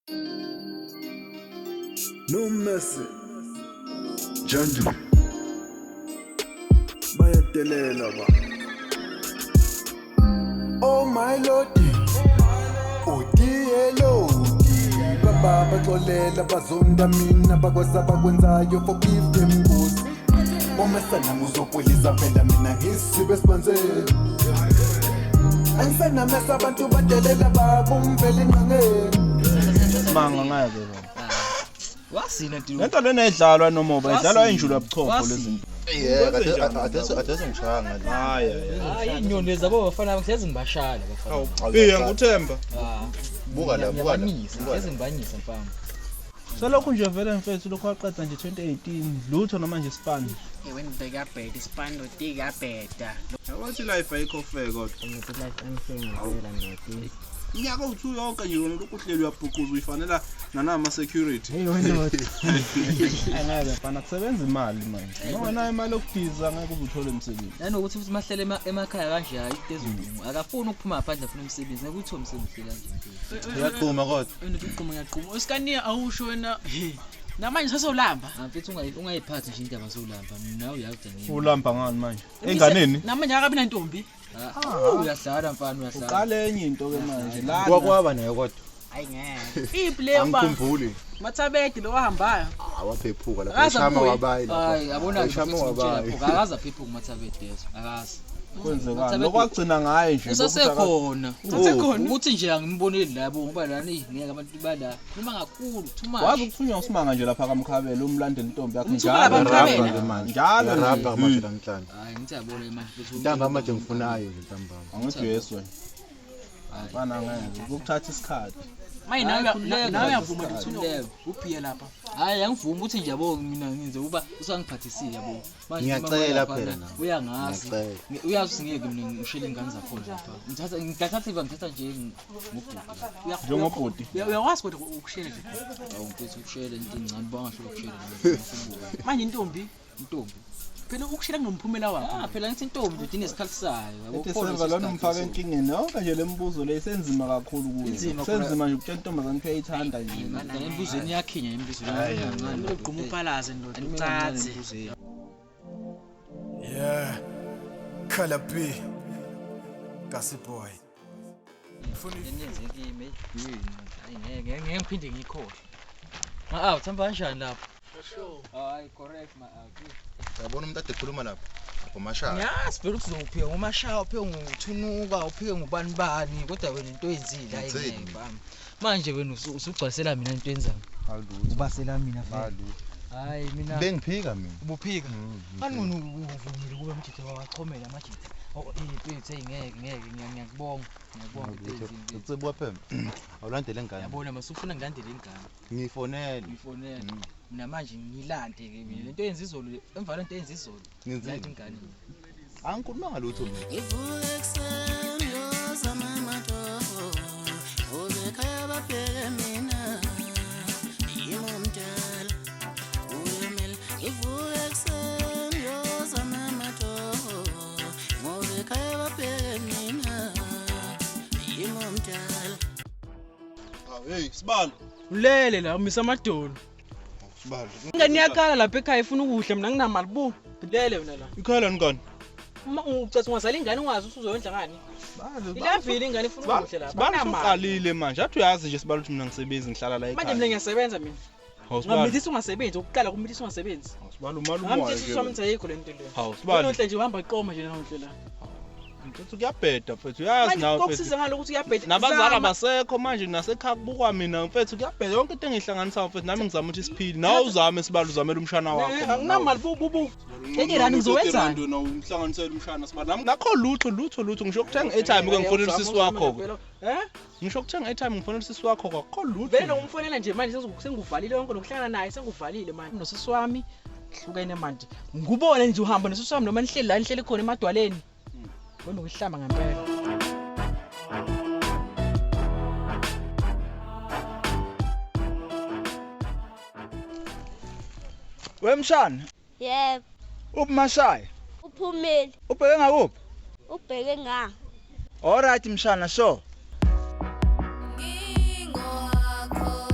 No mercy. Njandini. Bayadelela ba. Oh my lord. Hello. Baba baxolela bazonda mina bakwazi abakwenzayo forgive them Nkosi. Uma sana muzokwelisa phela mina ngisibe sibanzele. Angisanamesa abantu badelela babumvela ingqangeni. Manga ngeke baba. Wasina dude. Lento lena idlalwa noma idlalwa enjulu yabuchopho lezi. Adese ngishanga la. Hayi inyoni lezi abo bafana ngiyezi ngibashala bafana. Nguthemba. Buka la. Ngiyezi ngibanyisa mfana. Salokhu nje vele mfethu lokho waqeda nje 2018 lutho noma nje Spanish. When bega bed Spanish diga beda. Wathi life ayikho fair kodwa. Life anything ngiyela ndothi. Inyaka uthu yonke nje wona lokuhleli uyabhukuza uyifanela nanama security. Hey wena wathi. Angabe mfana kusebenza imali manje. Noma nayo imali yokudiza ngeke uzuthole umsebenzi. Nanokuthi futhi mahlele emakhaya kanje hayi itezulu. Akafuni ukuphuma ngaphandle afuna umsebenzi. Ngeke uthi umsebenzi kanje. Uyaqhuma kodwa. Unokuqhuma ngiyaqhuma. Usikania awusho wena. Namanje sasolamba. Mfethu ungayiphathi nje indaba zolamba. Mina uyakuthi ngini. Ulamba ngani manje? Enganeni? Namanje akabi nantombi. Uyahlala mfana uyahlala. Uqale enye into ke manje. La Kwakwaba nayo kodwa. Hayi ngeke. Iplayer ba. Angikhumbuli. Mathabeki lo wahambayo. Waphephuka lapha eshama wabayi lapha. Hayi yabona eshama wabayi. Akaza phephuka umathabeki lezo. Akazi. kwenzekani lokwagcina ngaye nje usasekhona ukuthi nje angimboneli labo ngoba lana ngeke abantu bala noma ngakhulu thuma wazi ukuthunywa uSmanga nje lapha kaMkhabela umlandeli intombi yakhe njalo njalo raba manje namhlanje hayi ngithi yabona manje futhi ntamba manje ngifunayo nje ntamba angithi yeswe afana ngeke ukuthatha isikhathi maye nawe uyavuma ukuthunywa uphiye lapha hayi angivuma ukuthi nje yabo mina ngize uba usangiphathisile yabo manje ngiyacela phela uyangazi uyazi ngeke mina ngishele ingane zakho lapha ngithatha nje ngobhuti njengobhuti uyakwazi kodwa ukushela nje awumfethu ukushela into encane bangasho ukushela manje intombi phela ukushela kunomphumela wakho phela ngithi intombi nje inesikhathi sayo yabo phela lona umfaka enkingeni yonke nje lembuzo le senzima kakhulu kuyo senzima nje ukutshela intombazane kuyayithanda nje embuzweni yakhinya embuzweni kancane uqhuma uphalaze ndoda ucathi yeah color B Kasi boy ngiyenzeki ime hayi ngeke ngiphinde ngikhohle uthamba kanjani lapha hayi correct ma yabona umuntu ade ekhuluma lapha umashaya yes phela ukuzophika umashaya uphike nguthunuka uphike ngubani bani kodwa wena into oyenzile hayi ngeke bami manje wena usugcwalisela mina into enzani ubasela mina hayi mina bengiphika mina ubuphika kanuni uvumile kube umjithe wachomela amajithe impethu ngeke ngiyakubonga ucebo waphemba awulandele ingane yabona masufuna ngilandele ingane ngifonela mina manje ngilande ke mina lento yenza izolo emva lento yenza izolo ngilande ingane angikhuluma ngalutho mina ivuke ekseni yozama amadoho uzekhaya babheke mina imomdala uyemela ivuke ekseni yozama amadoho uzekhaya babheke mina imomdala hey sibalo ulele la umisa amadolo sibalo ingane yakhala lapha ekhaya ifuna ukudla mina nginamali bu lele wena la ikhala ngani uma ucathi ungazala ingane ungazi usuzowendla ngani ilambile ingane ifuna ukudla lapha sibalo uqalile manje athi uyazi nje sibalo ukuthi mina ngisebenzi ngihlala la ekhaya manje mina ngiyasebenza mina ngamithisa ungasebenzi ukuqala kumithisa ungasebenzi sibalo malumo wayo ngamithisa umthe ayikho lento le hawu sibalo nonhle nje uhamba iqoma nje nonhle la mfethu kuyabheda mfethu uyazi nawe kokusiza ngalokuthi uyabheda nabazali abasekho manje nasekhaya kubukwa mina mfethu kuyabheda yonke into engihlanganisa mfethu nami ngizama ukuthi siphile nawe uzame sibalo uzamela umshana wakho anginamali bubu enye rani ngizowenzani wena umhlanganisela umshana sibalo nami nakho lutho ngisho ukuthenga airtime ke ngifonela usisi wakho ngisho ukuthenga airtime ngifonela usisi wakho akho lutho vele ngumfonela nje manje senguvalile yonke nokuhlangana naye senguvalile manje nosisi wami hlukene manje ngubone nje uhamba nosisi wami noma nihleli la nihleli khona emadwaleni wena ukuhlamba ngempela wemshana yebo umashaya uphumile ubheke ngakuphi ubheke nga alright mshana so ngingo wakho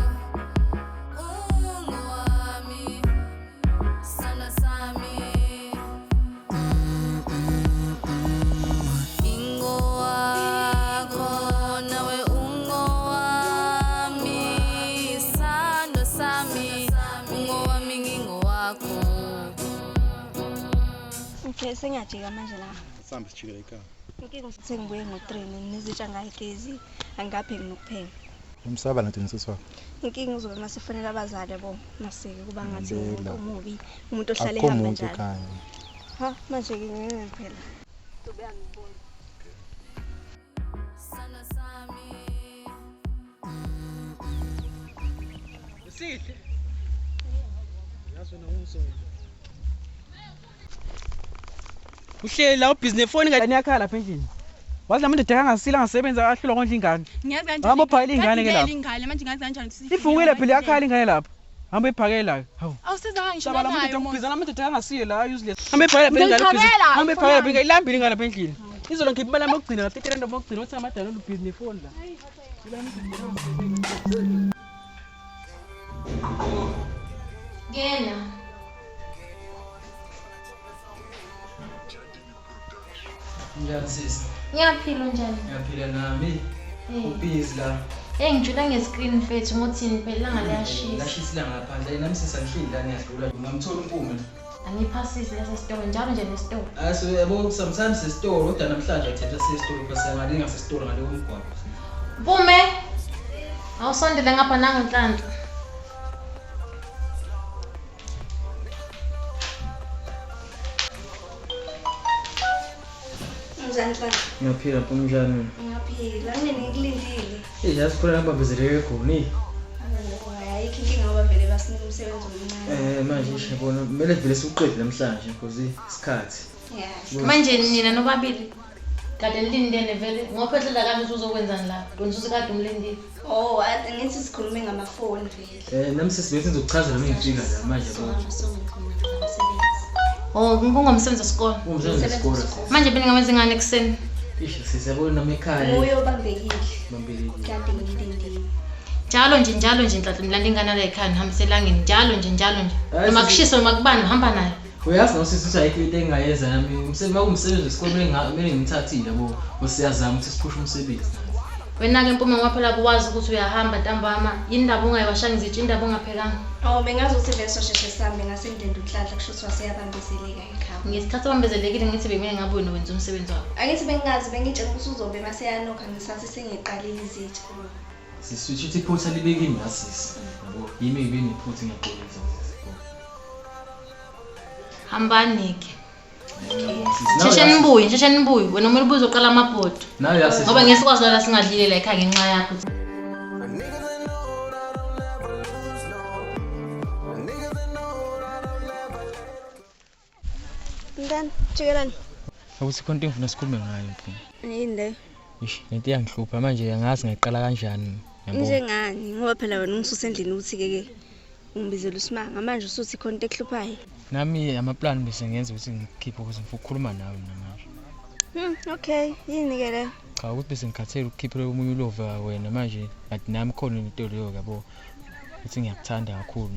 Okay, sengiyajika manje la. Sambe sijikele ekhaya. Inkinga sengibuye ngo-3 nizitsha ngayigezi angaphe nginokupheka. Umsaba nathi nesisi wakho. Inkinga uzobe masifonela abazali yabo maseke kuba ngathi Ngempela. umubi umuntu ohlale Akukho ehamba umuntu njalo. ekhaya. Ha manje ke ngeke phela. Tobe angibona. Sihle. Yasona ungisola. Uhleli la ubusiness phone ngani yakhala lapha endlini. Wazi lamuntu edeka ngasila ngasebenza ahlulwa kondla ingane. Ngiyazi kanjani. Hamba uphakele ingane ke lapha. Ingane manje ngazi kanjani ukuthi Ifungile phela yakhala ingane lapha. Hamba iphakela. Hawu. Awusiza ngisho Shaba lamuntu nayo. edeka lamuntu edeka ngasile la useless. Hamba iphakela phela ingane ubusiness. Hamba iphakela phela ilambile ingane lapha endlini. Izolo ngikhipha imali yami yokugcina ngathi 300 yokugcina uthi amadala ubusiness phone la. Ngena. Njani sisi? Ngiyaphila njani? Ngiyaphila nami. Ubhizi la. Ngijula ngescreen mfethu ngothini phela ilanga liyashisa. Lashisa ilanga ngaphandle. Nami sisanhlili la ngiyadlula. Ngamthola uMpume. Angiphasisi lesa sitolo njalo nje nesitolo. So yabo sometimes sesitolo kodwa namhlanje ngithetha sesitolo bese ngalinga sesitolo ngale umgwaqo. Mpume. Awusondele ngapha nangenhlanhla. Njani? Ngiyaphila Mpume. Ngiyaphila. Ngene ngikulindile. Yazi khona ngibambezeleke egoli. Ayikho inkinga ngoba vele basinika umsebenzi omncane. Manje siyabona kumele vele siuqede namhlanje because isikhathi. Yeah. Manje nina nobabili. Kade nilindene vele. Ngophehlela kanje ukuthi uzokwenzani la? Ngizothi kade umlindile. Oh, ngithi sikhulume ngamafoni vele. Nami sesibethe ngizokuchazela ngiyifika la manje yabo. Oh, ngingomsebenzi wesikole. Umsebenzi wesikole. Manje beningamenza ingane ekseni. Isho sisiyabona nami ekhaya. Uyo bambekile. Bambelekile. Kade ngilindile. Njalo nje Nhlanhla nilanda ingane la ekhaya nihambiselangeni njalo nje. Noma kushisa noma kubani uhamba naye. Uyazi nosisi ayikho into engayenza nami umsebenzi wesikole kumele ngimthathile yabo. Usiyazama ukuthi siphushe umsebenzi. Wena ke Mpume ngoba phela kuwazi ukuthi uyahamba ntambama. Indaba ungayibashanga izitsha indaba ungaphekanga. Oh, bengazothi leso sheshe sami ngasendende uNhlanhla kusho ukuthi waseyabambezeleka ekhaya. Ngesikhathi wambezelekile ngithi bemile ngabe wena wenza umsebenzi wakho. Angithi bengazi bengitshela ukuthi uzobe maseyanokha ngisathi sengiqalile izitha. Siswitch ukuthi iphutha libekini ngasisi. Yabo yimi ngibe nephutha ngiyaqolisa. Hambani ke. Sheshe nibuye. Wena umele ubuze uqala amabhodo. Nawe yasisi. Ngoba ngesikwazi la singadlile la ekhaya ngenxa yakho. Ngani? Jikelani. Awuthi konke ngifuna sikhulume ngayo Mpume. Yini le? Lento iyangihlupha manje angazi ngayiqala kanjani. Njengani? Ngoba phela wena ungisuse endlini uthi ke ungibizela uSmanga manje usuthi khona into ekuhluphayo. Nami amaplan bese ngenza ukuthi ngikhiphe ukuthi ngifuna ukukhuluma nawe namanje. Okay, yini ke le? Cha ukuthi bese ngikhathele ukukhiphela umunye ulova wena manje ngathi nami khona into leyo yabo. Uthi ngiyakuthanda kakhulu.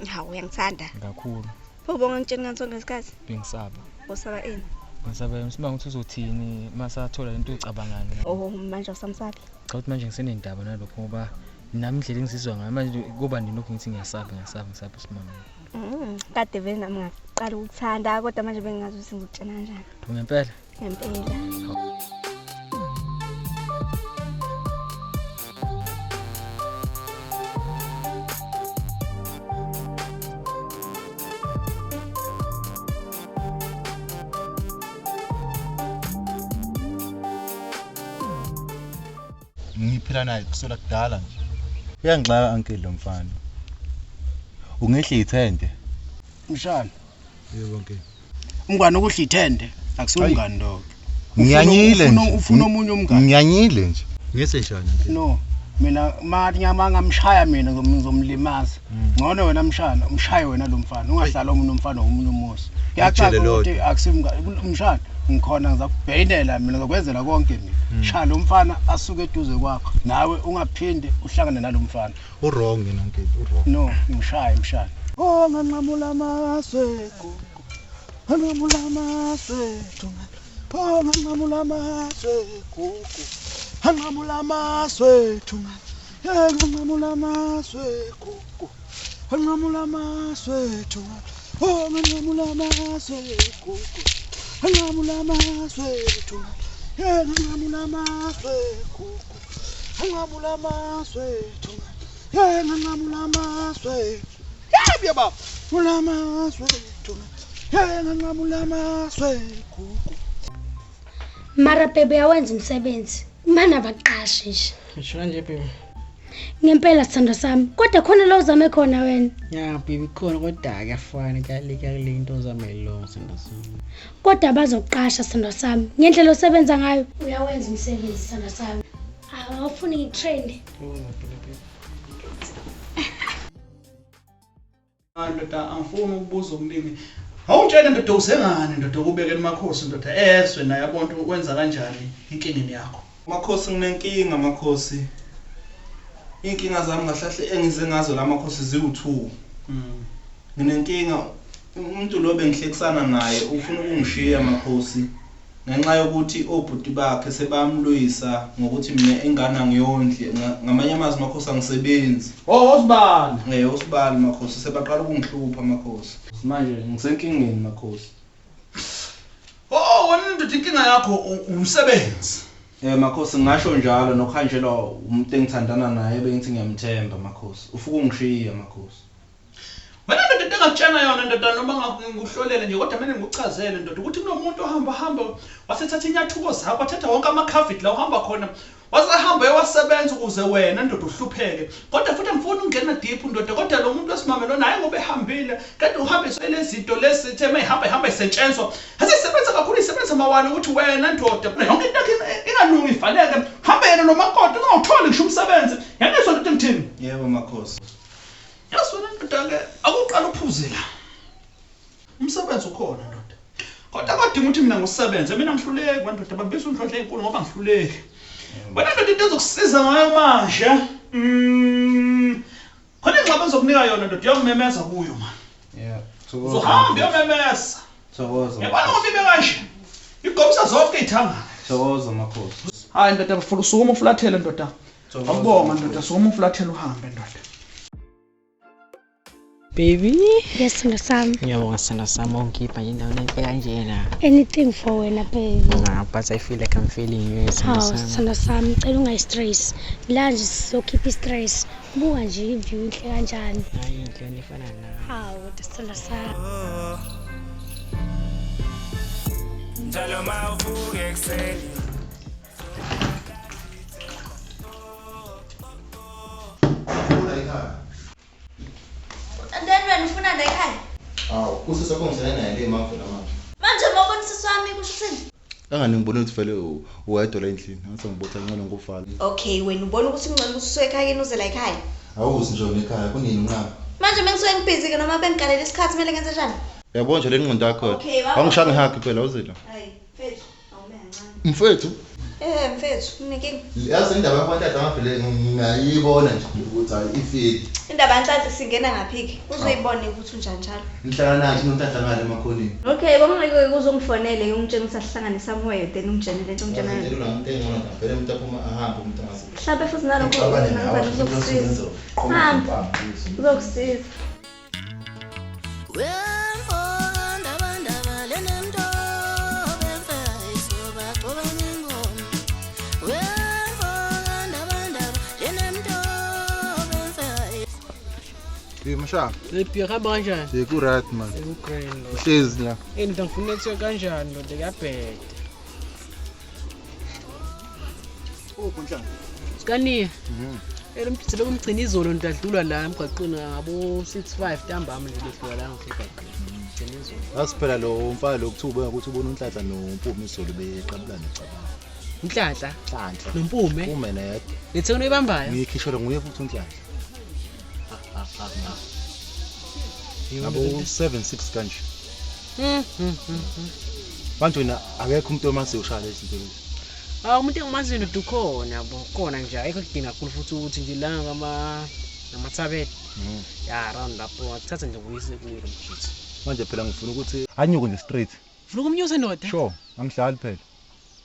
Hawu uyangithanda. Kakhulu. Ubonga ngitshela ngansonke isikhathi. Bengisaba. Usaba ini? Ngisaba uSmanga ukuthi uzothini masathola lento ucabangani. Oh, manje usamsabi. Cha ukuthi manje ngisenendaba nalokho ngoba nami indlela engizizwa ngayo manje kuba ndinokho ngithi ngiyasaba uSmanga. Kade vele nami ngaqala ukuthanda kodwa manje bengazi ukuthi ngikutshena kanjani. Ngempela? Ngempela. Ngiphila naye kusula kudala nje. Uyangixaka uncle lo mfana. Ungehla ithende. Mshana. Yebo uncle. Umngane ukuhla ithende akusiwo umngane lo. Ngiyanyile nje. Ufuna omunye umngane. Ngiyanyile nje. Ngese njani uncle? No. Mina manje nyama ngamshaya mina ngizomlimaza. Ngcono wena mshana, umshaye wena lo mfana. Ungahlala omunye umfana omunye umuso. Yachaza ukuthi akusimngane umshana. Ngikhona ngizakubhekela mina ngokwenzela konke mina. Shaya lo mfana asuke eduze kwakho. Nawe ungaphinde uhlangane nalomfana. Wrong mina uncle, wrong. No, ngimshaya mshana. Oh nganqamula amaswe gogo. Nganqamula amaswe thunga. Oh nganqamula amaswe gogo. Nganqamula amaswe thunga. Nganqamula amaswe gogo. Nganqamula amaswe thunga. Oh nganqamula amaswe gogo. Ngamula maswe thuna. Ngamula maswe kuku. Ngamula maswe thuna. Ngamula maswe. Yabya baba. Ngamula maswe thuna. Ngamula maswe kuku. Mara bebe awenza umsebenzi. Mana baqashe nje. Ngisho kanje baby. Ngempela sithando sami. Kodwa khona lo uzame khona wena. Ya baby khona kodwa akafani kule into ozame lo sithando sami. Kodwa bazoqasha sithando sami. Ngendlela osebenza ngayo uyawenza umsebenzi sithando sami. Awufuni ngitrain. Ndoda angifuni ukubuza okuningi. Awutshela ndoda usengani ndoda ukubekela emakhosi ndoda eswe naye abantu ukwenza kanjani inkingeni yakho. Makhosi nginenkinga makhosi. Inkinga zami ngahlahle engize ngazo lamakhosi ziwu2. Nginenkinga umuntu lo bengihlekisana naye ufuna ukungishiya makhosi. Ngenxa yokuthi obhuti bakhe sebamlwisa ngokuthi mina engana ngiyondle ngamanye amazwi makhosi angisebenzi. Osibani. Osibani makhosi sebaqala ukungihlupha makhosi. Manje ngisenkingeni makhosi. Wena ndoda inkinga yakho umsebenzi. Makhosi ngisho njalo nokhanjelwa umuntu engithandana naye bengithi ngiyamthemba makhosi. Ufuna ungishiya makhosi. Wena ndoda engakutshena yona ndoda noma ngikuhlolele nje kodwa mina ngikuchazele ndoda ukuthi kunomuntu ohamba wasethatha inyathuko zakho wathatha wonke amakhaviti la uhamba khona wasehamba ewasebenza ukuze wena ndoda uhlupheke kodwa futhi angifuni ungena deep ndoda kodwa lo muntu esimamelo naye ngoba ehambile kanti uhambiswe lezinto lesithe mayihamba isentshenzwa asisebenza kakhulu isebenza mawala ukuthi wena ndoda yonke into ingalungi ifanele hambele nomakoti ungawutholi ngisho umsebenzi yaniswa ndoda ngithini. Yebo makhosi. Yasona ndoda-ke akuqala uphuze la. Umsebenzi ukhona ndoda. Kodwa kodinga ukuthi mina ngusebenze mina ngihluleki kwandoda babisa undlodla enkulu ngoba ngihluleki. Wena ndoda into ezokusiza ngayo manje. Khona ingxaba ezokunika yona ndoda uyangimemeza kuyo man. Yeah. Uzohamba uyamemeza. Thokoza. Yabona ngoba ibe kanje. Igomisa zonke izithanga. Thokoza makhosi. Hayi ndoda ufuna usukuma uflathele ndoda. Awubonga ndoda sukuma uflathele uhambe ndoda. Baby. Yes sithando sami. Ngiyabonga sithando sami ongipha nje indawo enhle kanjena. Anything for wena baby. But I feel like I'm feeling you sithando sami. Ngicela ungayistress. La nje sizokhipha istress. Buka nje iview inhle kanjani. Hayi inhle ifana nawe. Hawu sithando sami. Njalo mawuvuke ekseni. And then when ufuna la ekhaya? Usisi wakho ngisele naye le mafuna manje. Manje mawubona sisi wami kusho uthini? Kangani ngibona ukuthi vele uwedwa la endlini. Ngathi ngibotha ngcono ngofala. Okay, wena ubona ukuthi ungcono ukuthi usuke ekhaya uze la ekhaya? Awuzi nje ekhaya kunini unqaba. Manje mengisuke ngibhizi ke noma bengiqalela isikhathi kumele ngenze njani? Yabona nje le ngqondo yakho. Okay, awungishanga haki phela uzila. Hayi, mfethu, awume kancane. Mfethu? Mfethu, unenkinga. Yazi indaba yakwantata amabhele ngiyayibona nje ukuthi hayi ifile. Indaba yanhlanhla singena ngaphiki. Uzoyibona ukuthi unjani njalo. Ngihlala nathi noNhlanhla ngale emakhoneni. Okay, bongeke uzongifonele ungitshela ukuthi asihlangane somewhere then ungitshele lento ungitshela. Ngicela umuntu engcono ngavele umuntu aphuma ahamba umuntu angase. Mhlawumbe futhi nalokho uzokusiza. Hamba. Uzokusiza. Mashaya. Lephi khamba kanjani? Sekurat man. Ukugreen. Uhlezi la. Into ngifuna ukuthi kanjani ndoda kuyabheda. Kunhlanga. Skhakhane. Lo kumgcina izolo ndadlula la emgwaqeni abo 65 ntambama nje lehlwa la ngifika. Ngcina izolo. Asiphela lo umfana lokuthuba ukuthi ubona uNhlanhla noMpume izolo beqabulana ecabanga. Unhlanhla noMpume. UMpume nayedwa. Lethe unoyibambayo. Ngikhishela nguye futhi uNhlanhla. Abo 76 kanje. Manje wena akekho umuntu omase ushaya izinto lezi. Umuntu engimaziyo ndoda ukhona yabo khona nje ayikho kudinga kakhulu futhi ukuthi nje la ngamathabet. Ya around lapho ngithatha nje nguyise kuyo mfethu. Manje phela ngifuna ukuthi anyuke nje straight. Ufuna ukumnyusa ndoda? Sure, angihlali phela.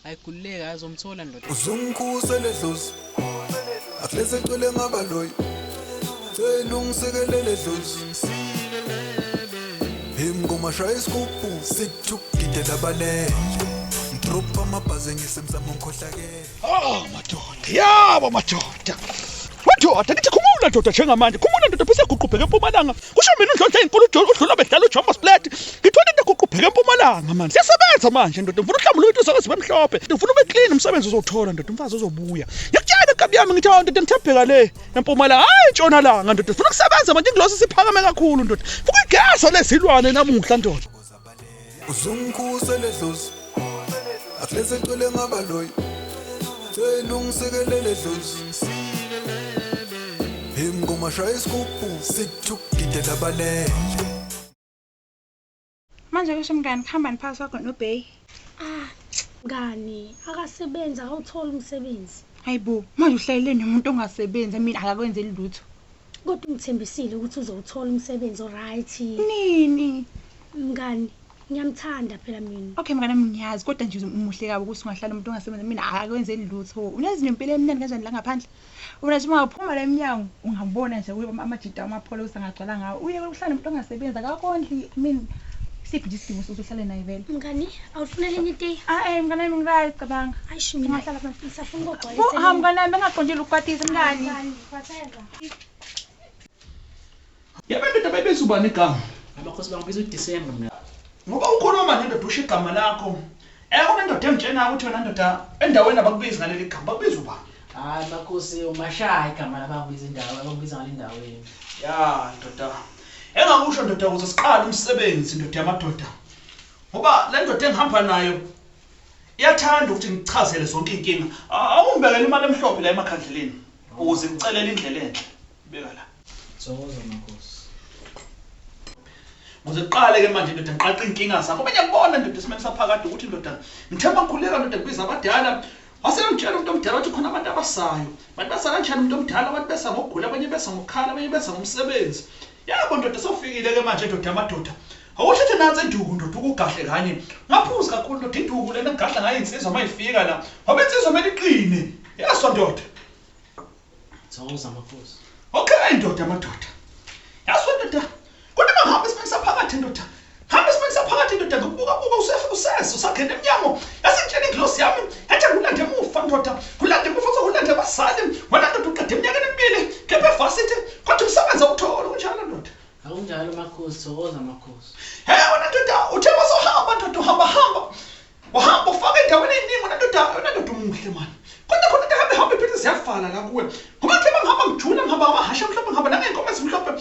Ayikhululeka azomthola ndoda. Uzungikhusele dlozi. Akulese cele ngabaloyi. Selungisekelele dlozi. Imgo umashaya isigubhu sithukidela balele ngidropha amabhazi ngisemzamo ngikhohlakele madoda yabo madoda madoda nithi khumula ndoda njengamanje khumula ndoda bese guqubheke empumalanga kusho mina uNhlanhla inkulu udlula bedlala uJomo Splat ngithole into guqubheke empumalanga manje siyasebenza manje ndoda ngifuna uhlambulula into zake zibe mhlophe ngifuna ube clean umsebenzi uzothola ndoda umfazi uzobuya ngiyakutshela kabi yami ngithi ndoda ngithembeka le empumalanga hayi ntshonalanga ndoda ngifuna ukusebenza manje ngilosi siphakame kakhulu ndoda futhi igeso lezilwane namuhla ndoda uzungikhusele dlozi akulese cele ngabaloyi selungisekelele dlozi Mngomashaya isigubhu sithukidela balele manje kusho mngani kuhamba niphakathi wakho noBay ngani akasebenza awuthola umsebenzi hayibo manje uhlayele nomuntu ongasebenzi mina akakwenzeli lutho kodwa ngithembisile ukuthi uzowuthola umsebenzi oright nini mngani ngiyamthanda phela mina okay mngani ngiyazi kodwa nje umuhle kabi ukuthi ungahlala umuntu ongasebenzi mina akakwenzeli lutho unazi nempilo emnandi kanjani la ngaphandle unathi ungaphuma la eminyango ungabona nje amajita amaphola usangagcwala ngawo uye ukuhlala umuntu ongasebenza akakondli mina siphi nje isidingo sokuhlala naye vele mngani awufunele enye ite mngani nami ngicabanga ayisho mina ngihlala phansi ngisafuna ukugcwalisa mngani nami engaqondile ukukwatisa mngani kwatheka yabantu abayibiza ubani igama amakhosi bangibiza uDecember mina ngoba ukhuluma nendoda usho igama lakho kunendoda emtshena ukuthi wena ndoda endaweni abakubiza ngaleli gama bakubiza ubani hayi makhosi umashaya igama labakubiza indawo abakubiza ngale ndaweni ya ndoda engakusho ndoda ukuze siqale umsebenzi ndoda yamadoda ngoba le ndoda engihamba nayo iyathanda ukuthi ngichazele zonke inkinga awumbekele imali emhlophe la emakhandleleni ukuze ngicelele indlela enhle beka la thokoza makhosi ukuze siqale ke manje ndoda ngiqaqa inkinga zakho benya ngibona ndoda isimeni saphakathi ukuthi ndoda ngithemba ngikhuleka ndoda kubiza abadala wasengitshela umuntu omdala ukuthi khona abantu abasayo bantu basa kanjani umuntu omdala abantu besa ngokugula abanye besa ngokukhala abanye besa ngomsebenzi yabo ndoda sofikile ke manje ndoda yamadoda awushithi nansi induku ndoda ukugahle kanye ngaphuza kakhulu ndoda induku lena ngigahla ngayo insizwa mayifika la ngoba insizwa mele iqine yaso ndoda thokoza makhosi okay ndoda yamadoda yaso ndoda kodwa mangihamba isimeni saphakathi ndoda hamba isimeni saphakathi ndoda ngokubuka usese usakhenda emnyango yasitshela inglosi yami yathi ngulande emuva ndoda ngulande emuva ngulande abasali wena ndoda uqede eminyakeni emibili kepha evasithi kodwa umsebenzi awuthola kunjalo ndoda akunjalo makhosi thokoza makhosi wena ndoda uthe wasohamba ndoda uhamba ufaka endaweni eningi wena ndoda umuhle mani kodwa khona into hamba impilo ziyafana la kuwe ngoba ngihleba ngihamba ngijula ngihamba amahasha mhlophe ngihamba nangenkomo ezimhlophe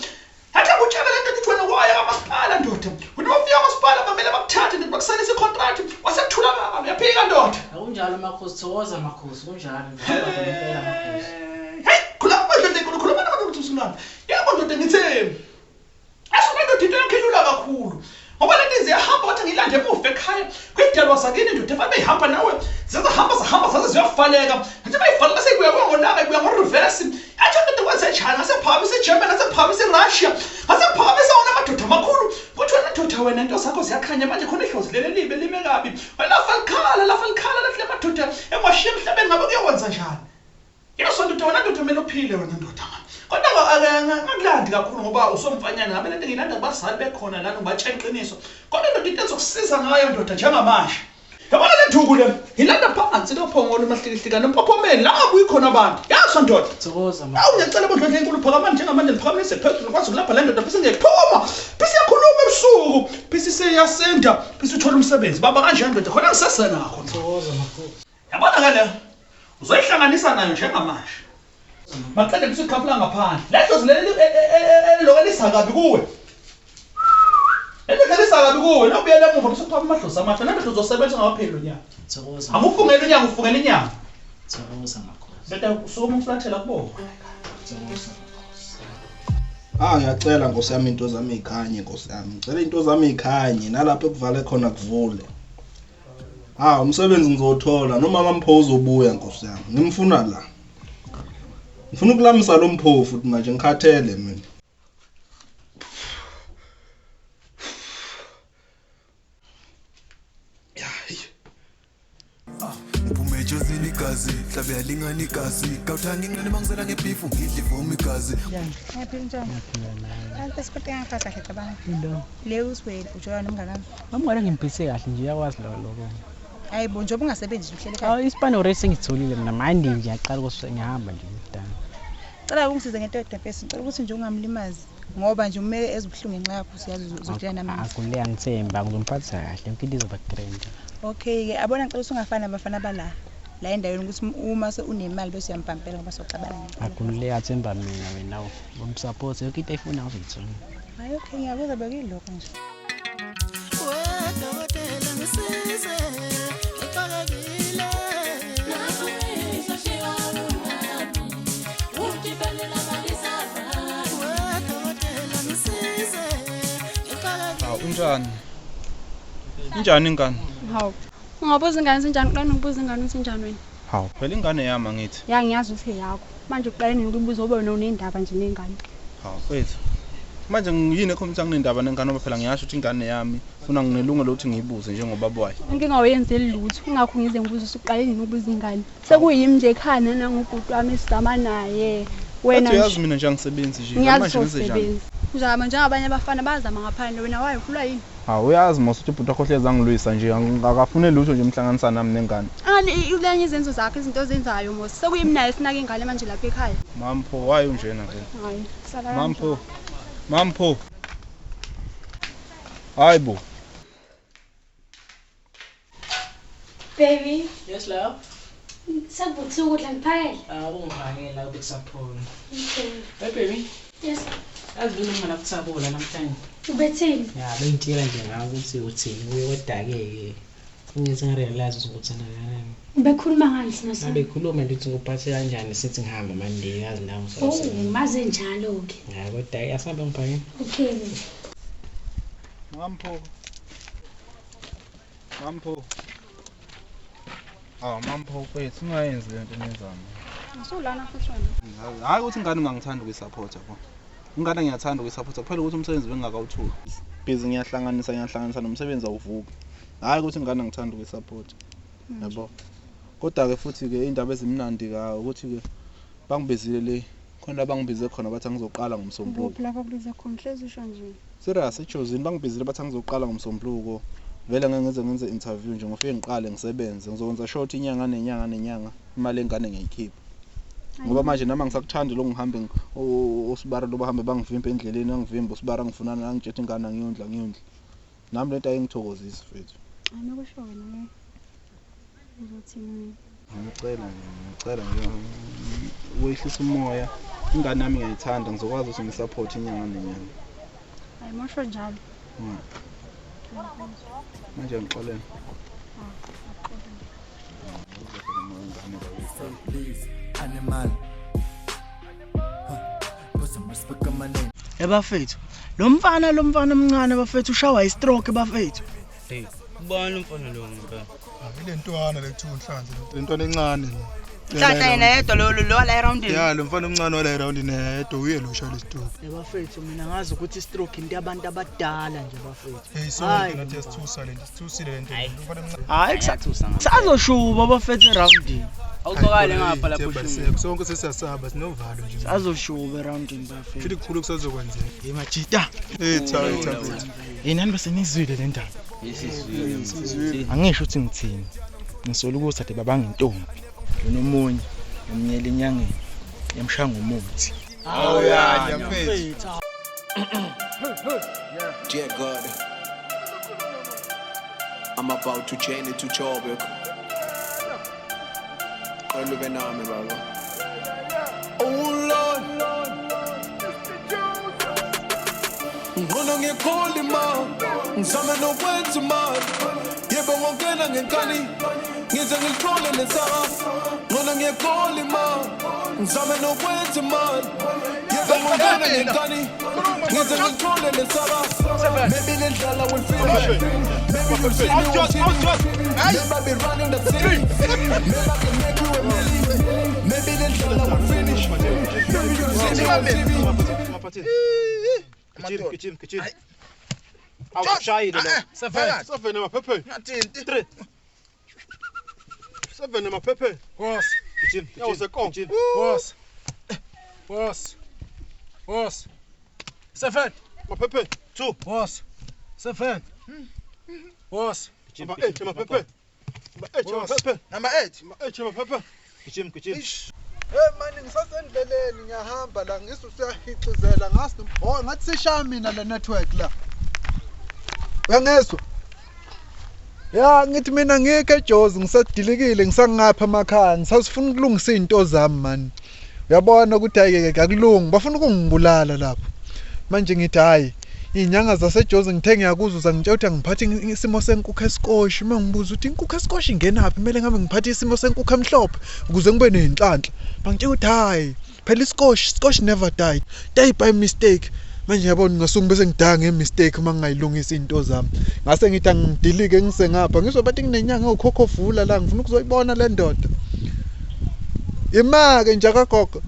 yathi akutshela le ndoda ukuthi wena waya kamasipala ndoda wena wafika kamasipala bamele bakuthathe ndoda bakusalisa icontract wasekuthula baba uyaphika ndoda akunjalo makhosi thokoza makhosi kunjalo khuluma ndoda ukuthi usunani yabo ndoda ngithembi asona ndoda into yakhe ilula kakhulu ngoba lento ziyahamba wathi ngilande emuva ekhaya kwidalwa sakini ndoda efanele behamba nawe zihamba zaze ziyafaleka nje bayifalela sekuya ngolaka kuya ngoreverse yathi ndoda kwaseChina ngasephakamise eGermany ngasephakamise eRussia ngasephakamise wona amadoda amakhulu kuthi wena ndoda wena into zakho ziyakhanya manje khona ihlozi leli libe lime kabi wena lafa likhala lathi lemadoda emashiya emhlabeni ngabe kuyakwenza njani yaso ndoda wena ndoda kumele uphile wena ndoda kodwa ngakulandi kakhulu ngoba usomfanyana ngabe lento ngilanda kubazali bekhona lana ngibatshela iqiniso kodwa ndoda into ezokusiza ngayo ndoda njengamanje yabona le nduku le ngilanda phansi lophongolo emahlikihlika nempophomeni la ngabuyi khona abantu yaso ndoda thokoza ngiyacela bodlodla enkulu phakamani njengamanje niphakamise phezulu kwazi kulapha la ndoda bese ngiyaphuma bese iyakhuluma ebusuku bese seyasenda bese uthola umsebenzi baba kanjani ndoda khona ngisesenakho thokoza makhosi yabona ke le uzoyihlanganisa nayo njengamanje maqede kusikhafula ngaphandle lehlozi lokalisaka kabi kuwe elokalisaka kabi kuwe nobuyela emuva bese uphapa amahlozi amahle namehlo uzosebenza ngapheli unyaka thokoza angufungela unyaka ufungela inyanga thokoza makhosi beta usukuma uflathela kubo thokoza ngiyacela Nkosi yami into zami ikhanye Nkosi yami ngicela into zami ikhanye nalapho ekuvale khona kuvule umsebenzi ngizothola noma mampho uzobuya Nkosi yami ngimfuna la ngifuna ukulamisa lo mphofu futhi manje ngikhathele mina Umpume ejozini igazi indaba yalingana igazi kawuthanga inqane mangizela ngebeef ngidla ivuma igazi Ngiyaphila njani? Kanti esikole ngaphatha kahle cabanga. Le uswele ujola nomngane. Ngamngane ngimphethe kahle nje uyakwazi lokho. Hayibo njengoba ungasebenzi uhlele ekhaya. Awu isipano race ngitholile mina manje nje yaqala ukuthi ngihamba nje ngidana. Cela ungisize ngento yodefesi ngicela ukuthi nje ungamlimazi ngoba nje ume ezibhlungu ngenxa yakho siyazi uzohlala nami. Akuleya ngithemba ngizomphatha kahle yonke into izoba grand. Okay ke abona ngicela ukuthi ungafani nabafana bala. La endaweni ukuthi uma unemali bese uyampampela ngoba soxabana ngempela. Akuleya themba mina wena ngomsupport yonke into efuna uzayithola. Hayi okay ngiyabuza bekuyilokho nje. Wedokotela ngisize exakekile Unjani? Injani ingane? Hawu. Ungabuza ingane sinjani kuqala ukubuza ingane ukuthi injani wena? Hawu, phela ingane yami ngithi. Ya ngiyazi ukuthi yakho. Manje uqala nini ukubuza obe nonendaba nje nengane? Hawu, wethu. Manje ngiyini ekhompyutha nginendaba nengane ngoba phela ngiyasho ukuthi ingane yami ufuna nginelungelo ukuthi ngiyibuze njengobaba wayo. Inkinga awuyenzeli lutho. Ingakho ngize ngibuza uqala nini ukubuza ingane. Sekuyimi nje ekhaya nangubhuti wami esidama naye. Wena uyazi mina nje angisebenzi nje manje ngisebenzi. Njalo njengabanye abafana bazama ngaphandle wena waye ukhulwa yini? Hawu uyazi mose ukuthi ubhuti akhohleza ngilwisa nje akafune lutho nje umhlanganisa nami nengane. Ukulanye izenzo zakhe izinto ozenzayo mose. Sekuyimi naye sinake ingane manje lapha ekhaya. Mampho waye unjena ke. Hayi, sala. Mampho. Hayibo. Baby. Yes love. Sabuthi ukudla ngiphakele. Ungihangela ukusaphona. Okay. Hey baby. Yes. Azibona mina kuthabula namhlanje. Ubethini? Ya bengitshela nje ngawo ukuthi uthini uye kodake ngize ngirealize ukuthi kanani. Bekhuluma ngani sina sami? Bekhuluma lithi nguphathe kanjani sithi ngihamba manje yazi nawo so. Oh, maze njalo ke. Ya kodwa asambe ngiphakeni. Okay. Mampho. Mampho wethu ungayenzi lento nenzama. Asolana futhi wena. Hayi ukuthi ingane ngangithanda ukuyisupport yabo. Ingane ngiyathanda ukuyisupport kuphela ukuthi umsebenzi bengingakawutholi. Busy ngiyahlanganisa nomsebenzi awuvuki. Hayi ukuthi ingane ngithanda ukuyisupport. Yabo. Kodwa ke futhi ke indaba ezimnandi ka ukuthi ke bangibizile le khona bangibize khona bathi ngizoqala ngomsombuluko. Lapha kubiza khona hlezi usho nje. Serious ejozini bangibizile bathi ngizoqala ngomsombuluko. Vele ngeke ngenze interview nje ngofike ngiqale ngisebenze ngizokwenza short inyanga nenyanga imali engane ngiyikhipha. Ngoba manje nama ngisakuthanda lo ngihambe osibara lo bahambe bangivimba endleleni angivimba osibara ngifunana ngitshethe ingane ngiyondla. Nami lento ayingithokozisa mfethu. Anokusho wena. Uzothini? Ngicela wehlisa umoya. Ingane nami ngiyayithanda ngizokwazi ukuthi ngisupport inyanga nenyanga. Hayi mosho njalo. Manje ngixolele. Animal. Put some respect on my name. Bafethu, lo mfana omncane bafethu ushawa istroke bafethu. Hey, ubani umfana lo ngempela? Ile ntwana lekuthiwa uNhlanhla, le ntwana encane lo. Nhlanhla yena yedwa lo wala around ni. Ya, lo mfana omncane wala around ni yedwa uye lo shaya lestroke. Bafethu mina ngazi ukuthi istroke into yabantu abadala nje bafethu. Hey, so nathi sithusile lento. Hayi kusazoshuba bafethu around. Awuxokale ngapha lapho shuma. Sonke sesiyasaba sinovalo nje. Sazoshuba around bafethu. Futhi kukhulu kusazokwenzeka. Hey majita. Hey cha. Yini basenizwile le ndaba? Yesizwile. Angisho ukuthi ngithini. Ngisola ukuthi ade babanga intombi. Nomunye umnyela enyangeni yamshanga umuthi. Awu ya nyamfethu. Dear God, I'm about to change it to Chobek. Ube nami baba. Oh Lord, ngona ngikholi ma, ngizame nokwenza imali. Yebo ngongena ngenkani, ngize ngilithole lesaba. Ngona ngikholi ma, ngizame nokwenza imali. Yebo ngongena ngenkani, ngize ngilithole lesaba. Maybe the dollar will finish. Maybe you see me on TV. Maybe I be running the city. Maybe I can make you a million. Maybe the dollar will finish. Maybe you see me on TV. Kitchen. Awushayile lo. Seven maphephe. 3. 7 maphephe. Nkosi. Boss. Siphinde. Maphephe. 2. Boss. Siphinde. Boss. Number 8, maphephe. Number 8, maphephe. Hey manje ngisasendleleni ngiyahamba la ngisusiyahicizela ngathi sishaya mina le network la. Uyangezwa? Ya ngithi mina ngike eJozi ngisadilikile ngisangapha emakhaya ngisasifuna ukulungisa izinto zami man. Uyabona ukuthi ayike akulungi bafuna ukungibulala lapho. Manje ngithi hayi inyanga zaseJozi ngithe ngiyakuzuza ngitshela ngiphathe isimo senkukhu esikoshi mangibuza ukuthi inkukhu esikoshi ingenaphi kumele ngabe ngiphathe isimo senkukhu emhlophe ukuze ngibe nenhlanhla. Bangitshela ukuthi hayi phela iskoshi never died. Die by mistake. Manje yabona ngasuke bese ngidanga ngemistake uma ngingayilungisa izinto zami. Ngase ngithi angidilike ngisengapha ngizobathi kunenyanga okhokho vula la ngifuna ukuzoyibona le ndoda. Imake nje akagogo.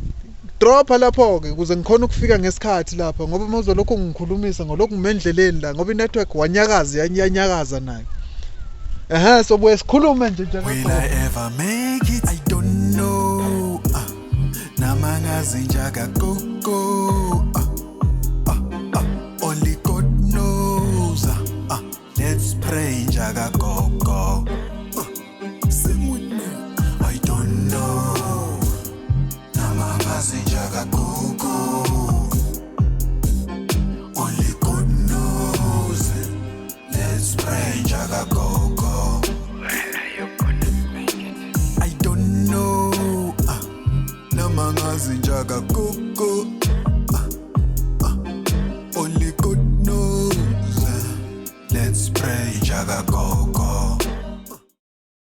Dropa lapho ke ukuze ngikhona ukufika ngesikhathi lapha ngoba mawuzolokhu ngikhulumisa ngolokhu ngimendleleni la ngoba inetwork wanyakaza yanyakaza nayo. So buye sikhulume nje nje. Will I ever make it? I don't know. Namangazi njaga gogo. Only God knows. Let's pray njaga gogo. Sing with me. I don't know. Namangazi njaga gogo. Only God knows. Let's pray njaga gogo. I don't know. Namangazi njaga gogo. Only God knows. Let's pray, Jaga go.